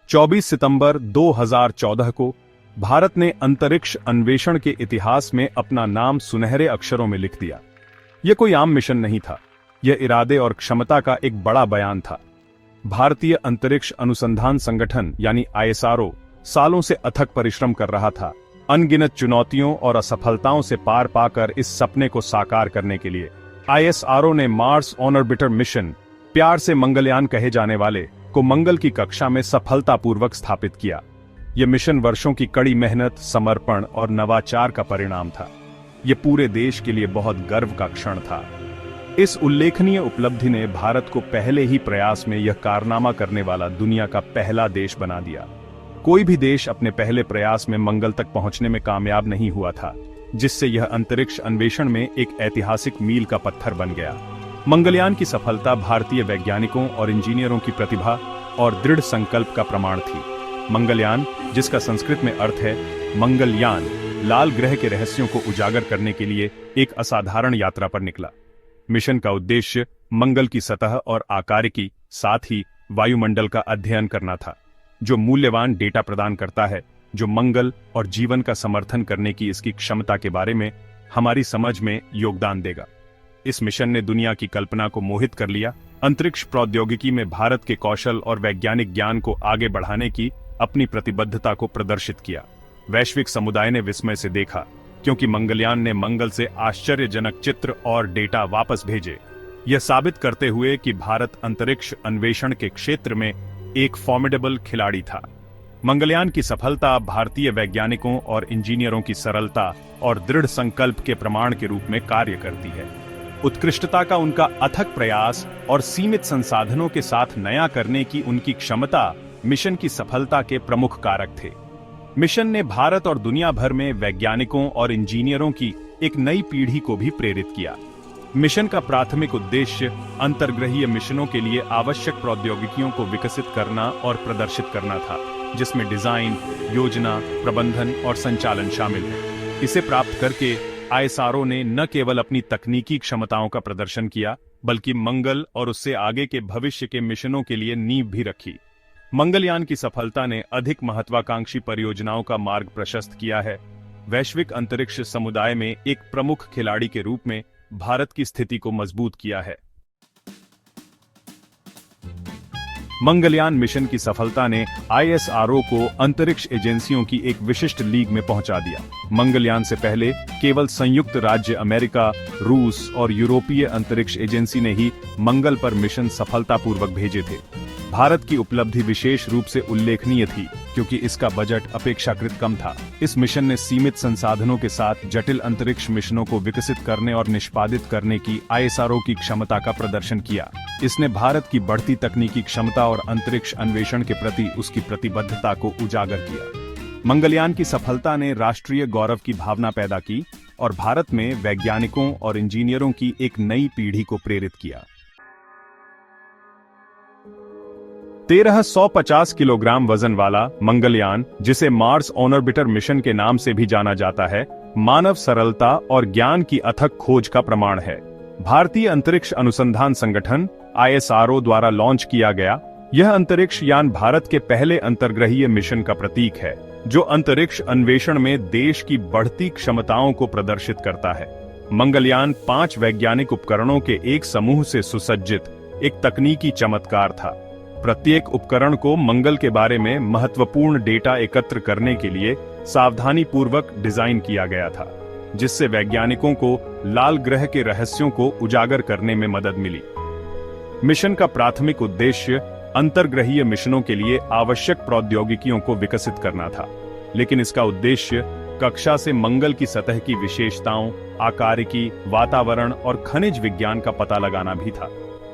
24 सितंबर 2014 को भारत ने अंतरिक्ष अन्वेषण के इतिहास में अपना नाम सुनहरे अक्षरों में लिख दिया। यह कोई आम मिशन नहीं था, यह इरादे और क्षमता का एक बड़ा बयान था। भारतीय अंतरिक्ष अनुसंधान संगठन यानी ISRO सालों से अथक परिश्रम कर रहा था, अनगिनत चुनौतियों और असफलताओं से पार पाकर इस सपने को साकार करने के लिए। ISRO ने मार्स ऑर्बिटर मिशन, प्यार से मंगलयान कहे जाने वाले, को मंगल की कक्षा में सफलतापूर्वक स्थापित किया। यह मिशन वर्षों की कड़ी मेहनत, समर्पण और नवाचार का परिणाम था। यह पूरे देश के लिए बहुत गर्व का क्षण था। इस उल्लेखनीय उपलब्धि ने भारत को पहले ही प्रयास में यह कारनामा करने वाला दुनिया का पहला देश बना दिया। कोई भी देश अपने पहले प्रयास में मंगल तक पहुंचने में कामयाब नहीं हुआ था, जिससे यह अंतरिक्ष अन्वेषण में एक ऐतिहासिक मील का पत्थर बन गया। मंगलयान की सफलता भारतीय वैज्ञानिकों और इंजीनियरों की प्रतिभा और दृढ़ संकल्प का प्रमाण थी। मंगलयान, जिसका संस्कृत में अर्थ है मंगलयान, लाल ग्रह के रहस्यों को उजागर करने के लिए एक असाधारण यात्रा पर निकला। मिशन का उद्देश्य मंगल की सतह और आकारिकी, साथ ही वायुमंडल का अध्ययन करना था, जो मूल्यवान डेटा प्रदान करता है, जो मंगल और जीवन का समर्थन करने की इसकी क्षमता के बारे में हमारी समझ में योगदान देगा। इस मिशन ने दुनिया की कल्पना को मोहित कर लिया। अंतरिक्ष प्रौद्योगिकी में भारत के कौशल और वैज्ञानिक ज्ञान को आगे बढ़ाने की अपनी प्रतिबद्धता को प्रदर्शित किया। वैश्विक समुदाय ने विस्मय से देखा, क्योंकि मंगलयान ने मंगल से आश्चर्यजनक चित्र और डेटा वापस भेजे, यह साबित करते हुए कि भारत अंतरिक्ष अन्वेषण के क्षेत्र में एक फॉर्मिडेबल खिलाड़ी था। मंगलयान की सफलता भारतीय वैज्ञानिकों और इंजीनियरों की सरलता और दृढ़ संकल्प के प्रमाण के रूप में कार्य करती है। उत्कृष्टता का उनका अथक प्रयास और सीमित संसाधनों के साथ नया करने की उनकी क्षमता मिशन की सफलता के प्रमुख कारक थे। मिशन ने भारत और दुनिया भर में वैज्ञानिकों और इंजीनियरों की एक नई पीढ़ी को भी प्रेरित किया। मिशन का प्राथमिक उद्देश्य अंतर्ग्रहीय मिशनों के लिए आवश्यक प्रौद्योगिकियों को विकसित करना और प्रदर्शित करना था, जिसमें डिजाइन, योजना, प्रबंधन और संचालन शामिल है। इसे प्राप्त करके ISRO ने न केवल अपनी तकनीकी क्षमताओं का प्रदर्शन किया, बल्कि मंगल और उससे आगे के भविष्य के मिशनों के लिए नींव भी रखी। मंगलयान की सफलता ने अधिक महत्वाकांक्षी परियोजनाओं का मार्ग प्रशस्त किया है। वैश्विक अंतरिक्ष समुदाय में एक प्रमुख खिलाड़ी के रूप में भारत की स्थिति को मजबूत किया है। मंगलयान मिशन की सफलता ने ISRO को अंतरिक्ष एजेंसियों की एक विशिष्ट लीग में पहुंचा दिया। मंगलयान से पहले केवल संयुक्त राज्य अमेरिका, रूस और यूरोपीय अंतरिक्ष एजेंसी ने ही मंगल पर मिशन सफलतापूर्वक भेजे थे। भारत की उपलब्धि विशेष रूप से उल्लेखनीय थी, क्योंकि इसका बजट अपेक्षाकृत कम था। इस मिशन ने सीमित संसाधनों के साथ जटिल अंतरिक्ष मिशनों को विकसित करने और निष्पादित करने की ISRO की क्षमता का प्रदर्शन किया। इसने भारत की बढ़ती तकनीकी क्षमता और अंतरिक्ष अन्वेषण के प्रति उसकी प्रतिबद्धता को उजागर किया। मंगलयान की सफलता ने राष्ट्रीय गौरव की भावना पैदा की और भारत में वैज्ञानिकों और इंजीनियरों की एक नई पीढ़ी को प्रेरित किया। 1350 किलोग्राम वजन वाला मंगलयान, जिसे मार्स ऑर्बिटर मिशन के नाम से भी जाना जाता है, मानव सरलता और ज्ञान की अथक खोज का प्रमाण है। भारतीय अंतरिक्ष अनुसंधान संगठन ISRO द्वारा लॉन्च किया गया यह अंतरिक्ष यान भारत के पहले अंतर्ग्रहीय मिशन का प्रतीक है, जो अंतरिक्ष अन्वेषण में देश की बढ़ती क्षमताओं को प्रदर्शित करता है। मंगलयान 5 वैज्ञानिक उपकरणों के एक समूह से सुसज्जित एक तकनीकी चमत्कार था। प्रत्येक उपकरण को मंगल के बारे में महत्वपूर्ण डेटा एकत्र करने के लिए सावधानीपूर्वक डिजाइन किया गया था, जिससे वैज्ञानिकों को लाल ग्रह के रहस्यों को उजागर करने में मदद मिली। मिशन का प्राथमिक उद्देश्य अंतर्ग्रहीय मिशनों के लिए आवश्यक प्रौद्योगिकियों को विकसित करना था, लेकिन इसका उद्देश्य कक्षा से मंगल की सतह की विशेषताओं, आकारिकी, वातावरण और खनिज विज्ञान का पता लगाना भी था।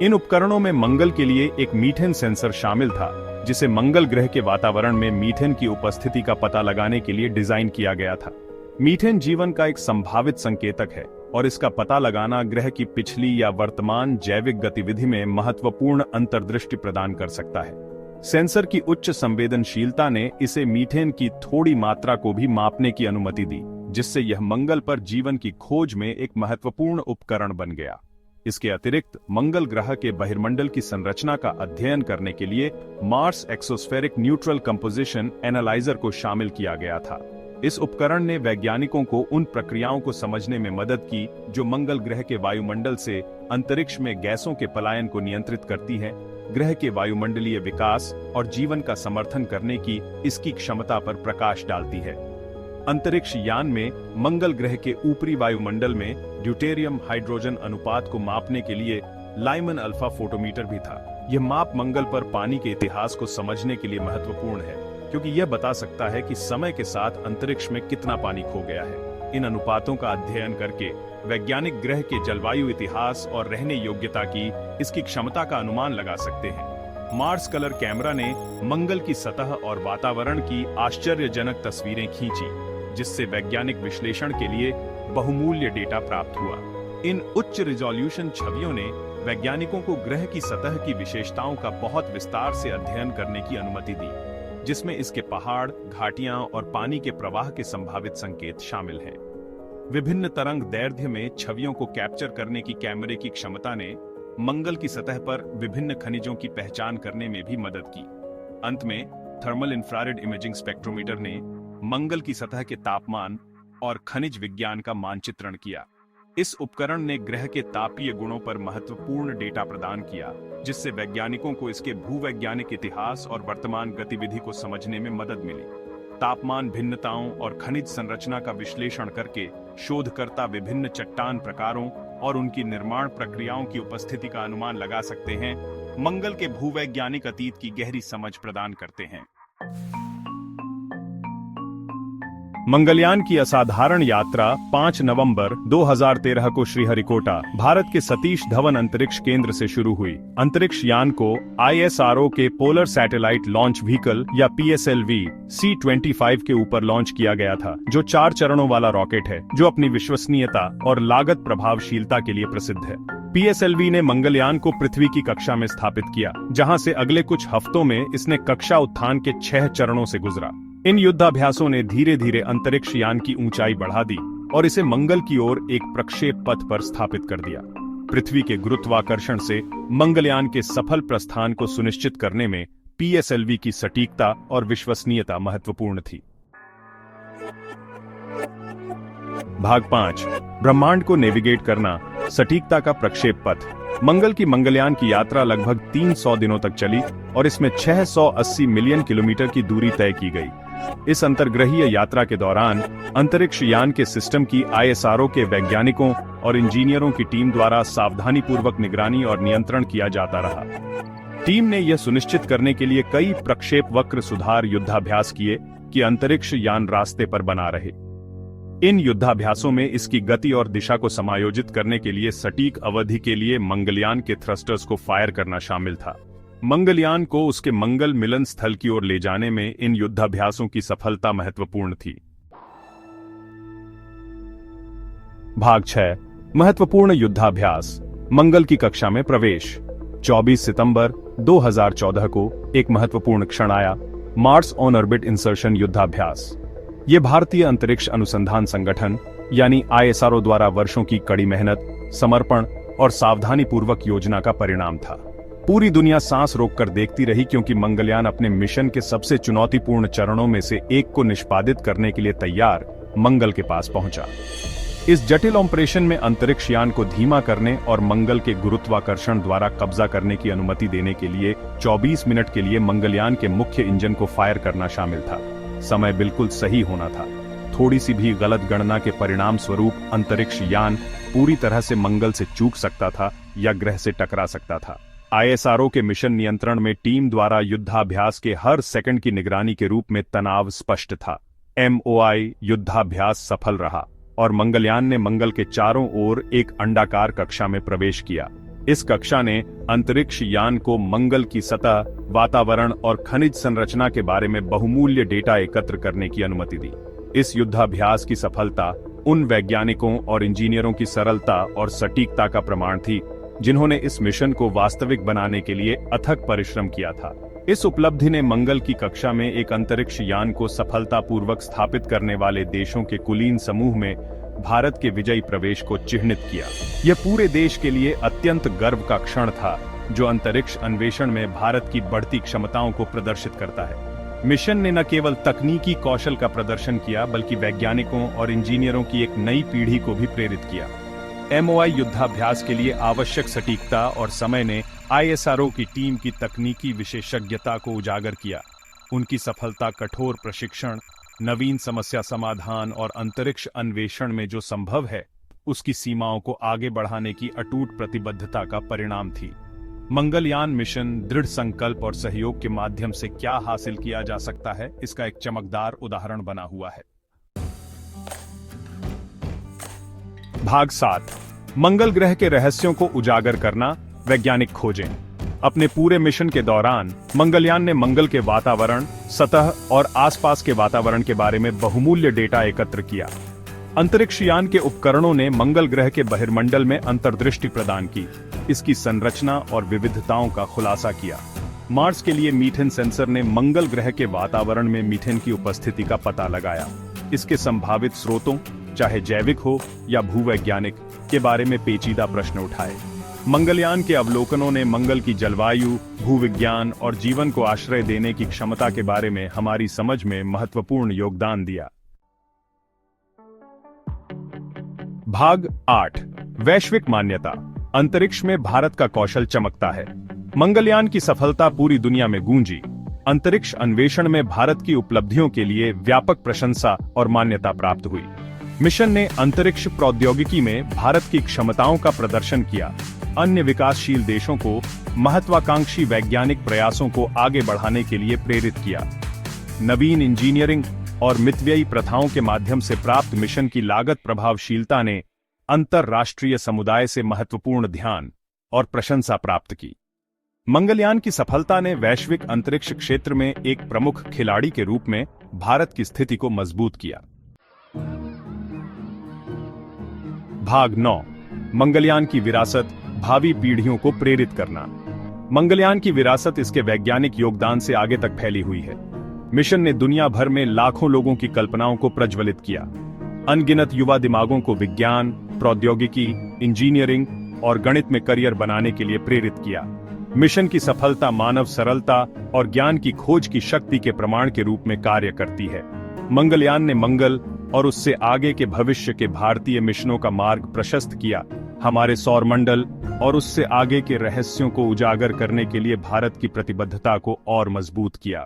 इन उपकरणों में मंगल के लिए एक मीथेन सेंसर शामिल था, जिसे मंगल ग्रह के वातावरण में मीथेन की उपस्थिति का पता लगाने के लिए डिजाइन किया गया था। मीथेन जीवन का एक संभावित संकेतक है और इसका पता लगाना ग्रह की पिछली या वर्तमान जैविक गतिविधि में महत्वपूर्ण अंतर्दृष्टि प्रदान कर सकता है। सेंसर की उच्च संवेदनशीलता ने इसे मीथेन की थोड़ी मात्रा को भी मापने की अनुमति दी, जिससे यह मंगल पर जीवन की खोज में एक महत्वपूर्ण उपकरण बन गया। इसके अतिरिक्त मंगल ग्रह के बहिर्मंडल की संरचना का अध्ययन करने के लिए मार्स एक्सोस्फेरिक न्यूट्रल कंपोजिशन एनालाइजर को शामिल किया गया था। इस उपकरण ने वैज्ञानिकों को उन प्रक्रियाओं को समझने में मदद की जो मंगल ग्रह के वायुमंडल से अंतरिक्ष में गैसों के पलायन को नियंत्रित करती हैं, ग्रह के वायुमंडलीय विकास और जीवन का समर्थन करने की इसकी क्षमता पर प्रकाश डालती है। अंतरिक्ष यान में मंगल ग्रह के ऊपरी वायुमंडल में ड्यूटेरियम हाइड्रोजन अनुपात को मापने के लिए लाइमन अल्फा फोटोमीटर भी था। यह माप मंगल पर पानी के इतिहास को समझने के लिए महत्वपूर्ण है, क्योंकि यह बता सकता है कि समय के साथ अंतरिक्ष में कितना पानी खो गया है। इन अनुपातों का अध्ययन करके वैज्ञानिक ग्रह के जलवायु इतिहास और रहने योग्यता की इसकी क्षमता का अनुमान लगा सकते हैं। मार्स कलर कैमरा ने मंगल की सतह और वातावरण की आश्चर्यजनक तस्वीरें खींची, जिससे वैज्ञानिक विश्लेषण के लिए बहुमूल्य डेटा प्राप्त हुआ। इन उच्च रिजोल्यूशन छवियों ने वैज्ञानिकों को ग्रह की सतह की विशेषताओं का बहुत विस्तार से अध्ययन करने की अनुमति दी, जिसमें इसके पहाड़, घाटियां और पानी के प्रवाह के संभावित संकेत शामिल हैं। विभिन्न तरंग दैर्ध्य में छवियों को कैप्चर करने की कैमरे की क्षमता ने मंगल की सतह पर विभिन्न खनिजों की पहचान करने में भी मदद की। अंत में थर्मल इंफ्रारेड इमेजिंग स्पेक्ट्रोमीटर ने मंगल की सतह के तापमान और खनिज विज्ञान का मानचित्रण किया। इस उपकरण ने ग्रह के तापीय गुणों पर महत्वपूर्ण डेटा प्रदान किया, जिससे वैज्ञानिकों को इसके भूवैज्ञानिक इतिहास और वर्तमान गतिविधि को समझने में मदद मिली। तापमान भिन्नताओं और खनिज संरचना का विश्लेषण करके शोधकर्ता विभिन्न चट्टान प्रकारों और उनकी निर्माण प्रक्रियाओं की उपस्थिति का अनुमान लगा सकते हैं, मंगल के भूवैज्ञानिक अतीत की गहरी समझ प्रदान करते हैं। मंगलयान की असाधारण यात्रा 5 नवंबर 2013 को श्रीहरिकोटा, भारत के सतीश धवन अंतरिक्ष केंद्र से शुरू हुई। अंतरिक्ष यान को ISRO के पोलर सैटेलाइट लॉन्च व्हीकल या PSLV C-25 के ऊपर लॉन्च किया गया था, जो 4 चरणों वाला रॉकेट है, जो अपनी विश्वसनीयता और लागत प्रभावशीलता के लिए प्रसिद्ध है। PSLV ने मंगलयान को पृथ्वी की कक्षा में स्थापित किया, जहां से अगले कुछ हफ्तों में इसने कक्षा उत्थान के 6 चरणों से गुजरा। इन युद्धाभ्यासों ने धीरे धीरे अंतरिक्ष यान की ऊंचाई बढ़ा दी और इसे मंगल की ओर एक प्रक्षेप पथ पर स्थापित कर दिया। पृथ्वी के गुरुत्वाकर्षण से मंगलयान के सफल प्रस्थान को सुनिश्चित करने में PSLV की सटीकता और विश्वसनीयता महत्वपूर्ण थी। भाग 5, ब्रह्मांड को नेविगेट करना, सटीकता का प्रक्षेप पथ। मंगल की मंगलयान की यात्रा लगभग 300 दिनों तक चली और इसमें 680 मिलियन किलोमीटर की दूरी तय की गई। इस अंतर्ग्रहीय यात्रा के दौरान अंतरिक्ष यान के सिस्टम की ISRO के वैज्ञानिकों और इंजीनियरों की टीम द्वारा सावधानीपूर्वक निगरानी और नियंत्रण किया जाता रहा। टीम ने यह सुनिश्चित करने के लिए कई प्रक्षेप वक्र सुधार युद्धाभ्यास किए कि अंतरिक्ष यान रास्ते पर बना रहे। इन युद्धाभ्यासों में इसकी गति और दिशा को समायोजित करने के लिए सटीक अवधि के लिए मंगलयान के थ्रस्टर्स को फायर करना शामिल था। मंगलयान को उसके मंगल मिलन स्थल की ओर ले जाने में इन युद्धाभ्यासों की सफलता महत्वपूर्ण थी। भाग 6, महत्वपूर्ण युद्धाभ्यास, मंगल की कक्षा में प्रवेश। 24 सितंबर 2014 को एक महत्वपूर्ण क्षण आया, मार्स ऑन ऑर्बिट इंसर्शन युद्धाभ्यास। ये भारतीय अंतरिक्ष अनुसंधान संगठन यानी ISRO द्वारा वर्षों की कड़ी मेहनत, समर्पण और सावधानीपूर्वक योजना का परिणाम था। पूरी दुनिया सांस रोककर देखती रही, क्योंकि मंगलयान अपने मिशन के सबसे चुनौतीपूर्ण चरणों में से एक को निष्पादित करने के लिए तैयार मंगल के पास पहुंचा। इस जटिल ऑपरेशन में अंतरिक्ष यान को धीमा करने और मंगल के गुरुत्वाकर्षण द्वारा कब्जा करने की अनुमति देने के लिए 24 मिनट के लिए मंगलयान के मुख्य इंजन को फायर करना शामिल था। समय बिल्कुल सही होना था। थोड़ी सी भी गलत गणना के परिणाम स्वरूप अंतरिक्ष यान पूरी तरह से मंगल से चूक सकता था या ग्रह से टकरा सकता था। ISRO के मिशन नियंत्रण में टीम द्वारा युद्धाभ्यास के हर सेकंड की निगरानी के रूप में तनाव स्पष्ट था। MOI युद्धाभ्यास सफल रहा और मंगलयान ने मंगल के चारों ओर एक अंडाकार कक्षा में प्रवेश किया। इस कक्षा ने अंतरिक्ष यान को मंगल की सतह, वातावरण और खनिज संरचना के बारे में बहुमूल्य डेटा एकत्र करने की अनुमति दी। इस युद्धाभ्यास की सफलता उन वैज्ञानिकों और इंजीनियरों की सरलता और सटीकता का प्रमाण थी, जिन्होंने इस मिशन को वास्तविक बनाने के लिए अथक परिश्रम किया था। इस उपलब्धि ने मंगल की कक्षा में एक अंतरिक्ष यान को सफलतापूर्वक स्थापित करने वाले देशों के कुलीन समूह में भारत के विजयी प्रवेश को चिह्नित किया। यह पूरे देश के लिए अत्यंत गर्व का क्षण था, जो अंतरिक्ष अन्वेषण में भारत की बढ़ती क्षमताओं को प्रदर्शित करता है। मिशन ने न केवल तकनीकी कौशल का प्रदर्शन किया, बल्कि वैज्ञानिकों और इंजीनियरों की एक नई पीढ़ी को भी प्रेरित किया। MOI युद्धाभ्यास के लिए आवश्यक सटीकता और समय ने ISRO की टीम की तकनीकी विशेषज्ञता को उजागर किया। उनकी सफलता कठोर प्रशिक्षण, नवीन समस्या समाधान और अंतरिक्ष अन्वेषण में जो संभव है, उसकी सीमाओं को आगे बढ़ाने की अटूट प्रतिबद्धता का परिणाम थी। मंगलयान मिशन दृढ़ संकल्प और सहयोग के माध्यम से क्या हासिल किया जा सकता है, इसका एक चमकदार उदाहरण बना हुआ है। भाग 7, मंगल ग्रह के रहस्यों को उजागर करना, वैज्ञानिक खोजें। अपने पूरे मिशन के दौरान मंगलयान ने मंगल के वातावरण, सतह और आसपास के वातावरण के बारे में बहुमूल्य डेटा एकत्र किया। अंतरिक्ष यान के उपकरणों ने मंगल ग्रह के बहिर्मंडल में अंतर्दृष्टि प्रदान की, इसकी संरचना और विविधताओं का खुलासा किया। मार्स के लिए मीथेन सेंसर ने मंगल ग्रह के वातावरण में मीथेन की उपस्थिति का पता लगाया। इसके संभावित स्रोतों, चाहे जैविक हो या भूवैज्ञानिक, के बारे में पेचीदा प्रश्न उठाए। मंगलयान के अवलोकनों ने मंगल की जलवायु, भूविज्ञान और जीवन को आश्रय देने की क्षमता के बारे में हमारी समझ में महत्वपूर्ण योगदान दिया। भाग 8, वैश्विक मान्यता। अंतरिक्ष में भारत का कौशल चमकता है। मंगलयान की सफलता पूरी दुनिया में गूंजी। अंतरिक्ष अन्वेषण में भारत की उपलब्धियों के लिए व्यापक प्रशंसा और मान्यता प्राप्त हुई। मिशन ने अंतरिक्ष प्रौद्योगिकी में भारत की क्षमताओं का प्रदर्शन किया, अन्य विकासशील देशों को महत्वाकांक्षी वैज्ञानिक प्रयासों को आगे बढ़ाने के लिए प्रेरित किया। नवीन इंजीनियरिंग और मितव्ययी प्रथाओं के माध्यम से प्राप्त मिशन की लागत प्रभावशीलता ने अंतरराष्ट्रीय समुदाय से महत्वपूर्ण ध्यान और प्रशंसा प्राप्त की। मंगलयान की सफलता ने वैश्विक अंतरिक्ष क्षेत्र में एक प्रमुख खिलाड़ी के रूप में भारत की स्थिति को मजबूत किया। भाग 9, मंगलयान की विरासत, भावी पीढ़ियों को प्रेरित करना। मंगलयान की विरासत इसके वैज्ञानिक योगदान से आगे तक फैली हुई है। मिशन ने दुनिया भर में लाखों लोगों की कल्पनाओं को प्रज्वलित किया। अनगिनत युवा दिमागों को विज्ञान, प्रौद्योगिकी, इंजीनियरिंग और गणित में करियर बनाने के लिए प्रेरित किया। मिशन की सफलता मानव सरलता और ज्ञान की खोज की शक्ति के प्रमाण के रूप में कार्य करती है। मंगलयान ने मंगल और उससे आगे के भविष्य के भारतीय मिशनों का मार्ग प्रशस्त किया, हमारे सौरमंडल और उससे आगे के रहस्यों को उजागर करने के लिए भारत की प्रतिबद्धता को और मजबूत किया।